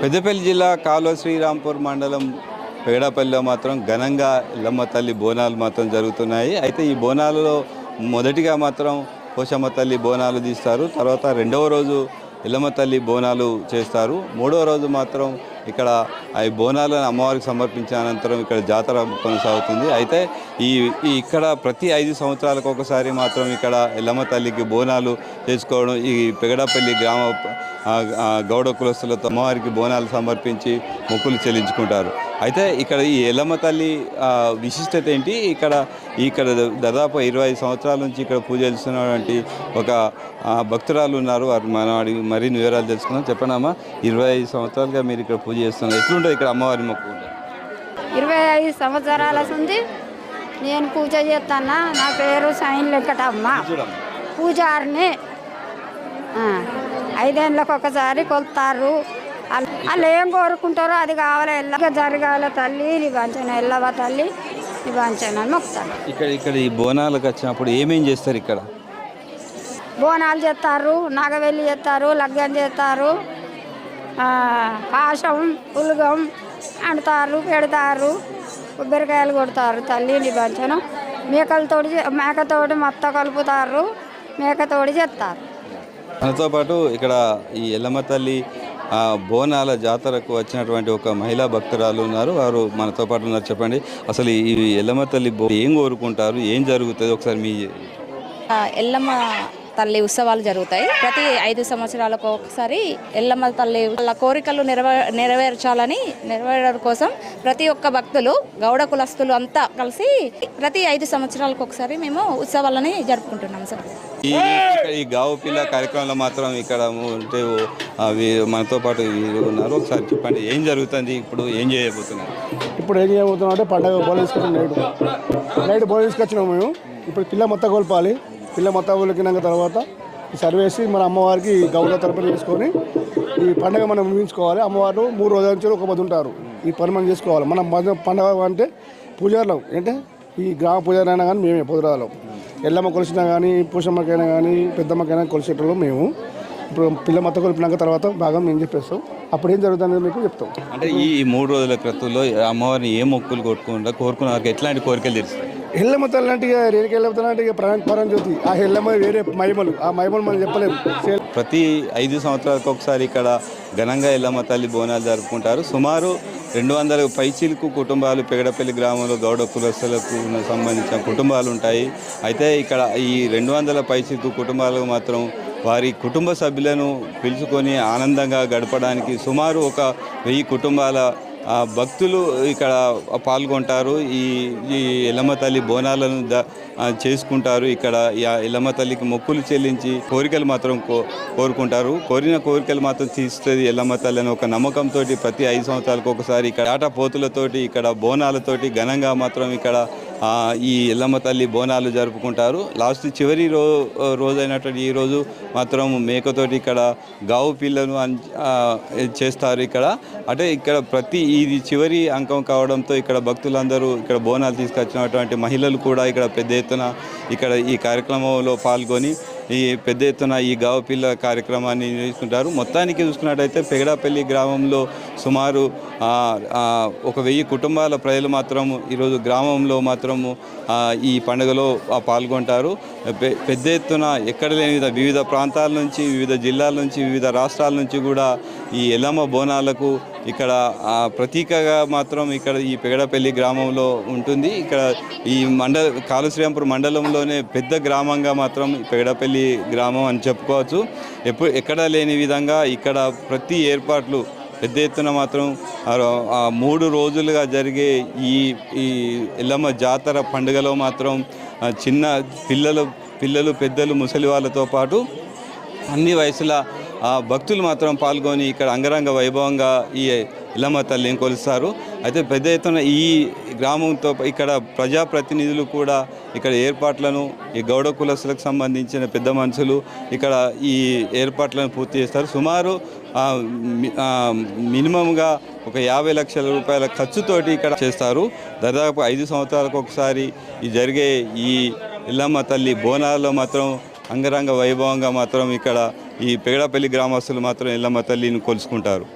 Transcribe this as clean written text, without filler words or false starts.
పెద్దపల్లి జిల్లా కాలువ శ్రీరాంపూర్ మండలం పెగడపల్లిలో మాత్రం ఘనంగా ఎల్లమ్మ తల్లి బోనాలు మాత్రం జరుగుతున్నాయి. అయితే ఈ బోనాలలో మొదటిగా మాత్రం పోషమ్మ తల్లి బోనాలు తీస్తారు. తర్వాత రెండవ రోజు ఎల్లమ్మ తల్లి బోనాలు చేస్తారు. మూడవ రోజు మాత్రం ఇక్కడ ఈ బోనాలను అమ్మవారికి సమర్పించిన అనంతరం ఇక్కడ జాతర కొనసాగుతుంది. అయితే ఇక్కడ ప్రతి 5 సంవత్సరాలకు ఒకసారి మాత్రం ఇక్కడ ఎల్లమ్మ తల్లికి బోనాలు చేసుకోవడం, ఈ పెగడపల్లి గ్రామ గౌడ కులస్తులతో అమ్మవారికి బోనాలు సమర్పించి మొక్కులు చెల్లించుకుంటారు. అయితే ఇక్కడ ఈ ఎల్లమ్మ తల్లి విశిష్టత ఏంటి? ఇక్కడ దాదాపు 25 సంవత్సరాల నుంచి ఇక్కడ పూజ చేస్తున్నటువంటి ఒక భక్తురాలు ఉన్నారు. వారు మనం అడిగి మరిన్ని వివరాలు తెలుసుకున్నాం. చెప్పండమ్మా, 25 సంవత్సరాలుగా మీరు ఇక్కడ పూజ చేస్తున్నారు, ఎట్లుంటుంది ఇక్కడ అమ్మవారి మొక్కు? 25 సంవత్సరాల ఉంది నేను పూజ చేస్తాను. నా పేరు సైన్ వెంకటమ్మ, పూజారిని. 5 ఏళ్ళకి ఒకసారి కొలుతారు. వాళ్ళు ఏం కోరుకుంటారో అది కావాలి, ఎల్లగా జరగాల తల్లి నిబంచన, ఎల్లవ తల్లి నిబంచన మొక్కుతారు. ఇక్కడ ఈ బోనాలకు వచ్చినప్పుడు ఏమేం చేస్తారు? ఇక్కడ బోనాలు చేస్తారు, నాగవెల్లి చేస్తారు, లగ్గం చేస్తారు, పాశం పులగం అంటారు, పెడతారు, కొబ్బరికాయలు కొడతారు. తల్లి నిబంచనం మేకతోటి మొత్తం కలుపుతారు, మేకతోటి చేస్తారు. మనతో పాటు ఇక్కడ ఈ ఎల్లమ్మ తల్లి బోనాల జాతరకు వచ్చినటువంటి ఒక మహిళా భక్తురాలు ఉన్నారు. వారు మనతో పాటు ఉన్నారు. చెప్పండి, అసలు ఈ ఎల్లమ్మ తల్లి ఏం కోరుకుంటారు, ఏం జరుగుతుంది ఒకసారి మీ? ఎల్లమ్మ తల్లి ఉత్సవాలు జరుగుతాయి. ప్రతి 5 సంవత్సరాలకు ఒకసారి ఎల్లమ్మ తల్లి వాళ్ళ కోరికలు నెరవేర్చడం కోసం ప్రతి ఒక్క భక్తులు గౌడ కులస్తులు అంతా కలిసి ప్రతి 5 సంవత్సరాలకు ఒకసారి మేము ఉత్సవాలని జరుపుకుంటున్నాం సార్. ఈ గావు పిల్ల కార్యక్రమంలో మాత్రం ఇక్కడ ఉంటే మనతో పాటు వీరు ఉన్నారు. ఒకసారి చెప్పండి, ఏం జరుగుతుంది ఇప్పుడు, ఏం చేయబోతున్నారు? ఇప్పుడు ఏం చేయబోతున్నాం అంటే పండగ బోలు తీసుకొచ్చిన నైట్ బోలు తీసుకొచ్చినాము మేము. ఇప్పుడు పిల్ల మొత్తం కోల్పాలి. పిల్ల మొత్తం కోలికినాక తర్వాత ఈ సర్వేసి మన అమ్మవారికి గౌడ తరపున చేసుకొని ఈ పండుగ మనం ముగించుకోవాలి. అమ్మవారు 3 రోజుల నుంచి ఒక పొద్దు ఉంటారు. ఈ పని మనం చేసుకోవాలి. మనం పండుగ అంటే పూజారులం, అంటే ఈ గ్రామ పూజారి అయినా కానీ మేమే పొద్దురాలం. ఎల్లమ్మ కొలిసినా కానీ, పూషమ్మకైనా కానీ, పెద్దమ్మకైనా కొలిసేటోళ్ళం మేము. ఇప్పుడు పిల్ల మొత్తం కొలిపినాక తర్వాత భాగం మేము చెప్పేస్తాం. అప్పుడు ఏం జరుగుతుందని మీకు చెప్తాం. అంటే ఈ 3 రోజుల క్రితంలో అమ్మవారిని ఏ మొక్కులు కోరుకున్న వారికి ఎట్లాంటి కోరికలు తెలుస్తాయి? ఎల్లమ్మ తల్లి అంటే రేణుకి ఎల్లమ్మ అంటే పరంజ్యోతి. ఆ ఎల్లమ్మ వేరే మహిమలు, ఆ మహిమలు మనం చెప్పలేము. ప్రతి 5 సంవత్సరాలకు ఒకసారి ఇక్కడ ఘనంగా ఎల్లమ్మ తల్లి బోనాలు జరుపుకుంటారు. సుమారు 200 పైచిలకు కుటుంబాలు పెగడపల్లి గ్రామంలో గౌడ కులస్తులకు సంబంధించిన కుటుంబాలు ఉంటాయి. అయితే ఇక్కడ ఈ 200 పైచిలకు కుటుంబాలకు మాత్రం వారి కుటుంబ సభ్యులను పిలుచుకొని ఆనందంగా గడపడానికి సుమారు ఒక 1000 కుటుంబాల భక్తులు ఇక్కడ పాల్గొంటారు. ఈ ఎల్లమ్మ తల్లి బోనాలను చేసుకుంటారు. ఇక్కడ ఎల్లమ్మ తల్లికి మొక్కులు చెల్లించి కోరికలు మాత్రం కోరుకుంటారు. కోరిన కోరికలు మాత్రం తీస్తుంది ఎల్లమ్మ తల్లి అని ఒక నమ్మకంతో ప్రతి 5 సంవత్సరాలకు ఒకసారి ఇక్కడ ఆట పోతులతోటి, ఇక్కడ బోనాలతోటి ఘనంగా మాత్రం ఇక్కడ ఈ ఎల్లమ్మ తల్లి బోనాలు జరుపుకుంటారు. లాస్ట్ చివరి రోజైనటువంటి ఈ రోజు మాత్రం మేకతోటి ఇక్కడ గావు పిల్లను చేస్తారు. ఇక్కడ ప్రతి ఇది చివరి అంకం కావడంతో ఇక్కడ భక్తులందరూ ఇక్కడ బోనాలు తీసుకొచ్చినటువంటి మహిళలు కూడా ఇక్కడ పెద్ద ఎత్తున ఇక్కడ ఈ కార్యక్రమంలో పాల్గొని ఈ పెద్ద ఎత్తున ఈ గావు పిల్ల కార్యక్రమాన్ని నిర్వహిస్తుంటారు. మొత్తానికి చూసుకున్నట్టయితే పెగడపల్లి గ్రామంలో సుమారు ఒక 1000 కుటుంబాల ప్రజలు మాత్రం ఈరోజు గ్రామంలో మాత్రము ఈ పండుగలో పాల్గొంటారు. పెద్ద ఎత్తున ఎక్కడ లేని వివిధ ప్రాంతాల నుంచి, వివిధ జిల్లాల నుంచి, వివిధ రాష్ట్రాల నుంచి కూడా ఈ ఎల్లమ్మ బోనాలకు ఇక్కడ ప్రతీకగా మాత్రం ఇక్కడ ఈ పెగడపల్లి గ్రామంలో ఉంటుంది. ఇక్కడ ఈ కాలువ శ్రీరాంపూర్ మండలంలోనే పెద్ద గ్రామంగా మాత్రం పెగడపల్లి గ్రామం అని చెప్పుకోవచ్చు. ఎక్కడా లేని విధంగా ఇక్కడ ప్రతి ఏర్పాట్లు పెద్ద ఎత్తున మాత్రం 3 రోజులుగా జరిగే ఈ ఎల్లమ్మ జాతర పండుగలో మాత్రం చిన్న పిల్లలు పెద్దలు ముసలి వాళ్ళతో పాటు అన్ని వయసుల భక్తులు మాత్రం పాల్గొని ఇక్కడ అంగరంగ వైభవంగా ఈ ఎల్లమ్మ తల్లిని కొలుస్తారు. అయితే పెద్ద ఎత్తున ఈ గ్రామంతో ఇక్కడ ప్రజాప్రతినిధులు కూడా ఇక్కడ ఏర్పాట్లను, ఈ గౌడ కులస్తులకు సంబంధించిన పెద్ద మనుషులు ఇక్కడ ఈ ఏర్పాట్లను పూర్తి చేస్తారు. సుమారు మినిమంగా ఒక 50 లక్షల రూపాయల ఖర్చుతోటి ఇక్కడ చేస్తారు. దాదాపు 5 సంవత్సరాలకు ఒకసారి ఈ జరిగే ఈ ఎల్లమ్మ తల్లి బోనాల్లో మాత్రం అంగరంగ వైభవంగా మాత్రం ఇక్కడ ఈ పెగడపల్లి గ్రామస్తులు మాత్రం ఎల్లమ్మ తల్లిని కొలుసుకుంటారు.